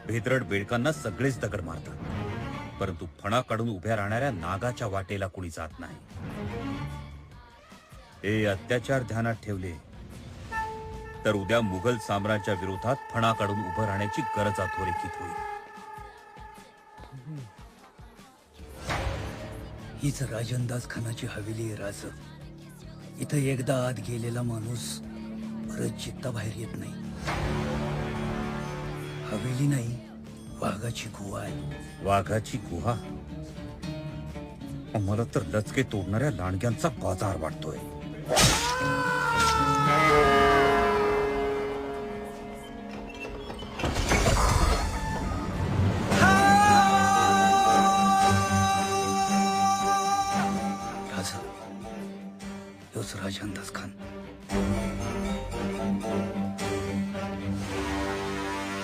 भेदरड बेडकांना सगळेच दगड मारतात, परंतु फणा काढून उभ्या राहणाऱ्या नागाच्या वाटेला कुणी जात नाही. हे अत्याचार ध्यानात ठेवले तर उद्या मुघल साम्राज्या विरोधात फणा काढून उभं राहण्याची गरज अधोरेखित होईल. हीच राजंदाज खानाची हवेली आहे राज. इथं एकदा आत गेलेला माणूस परत जित्ता बाहेर येत नाही. हवेली नाही, वाघाची गुहा आहे. वाघाची गुहा? आम्हाला तर लचके तोडणाऱ्या लांडग्यांचा बाजार वाटतोय.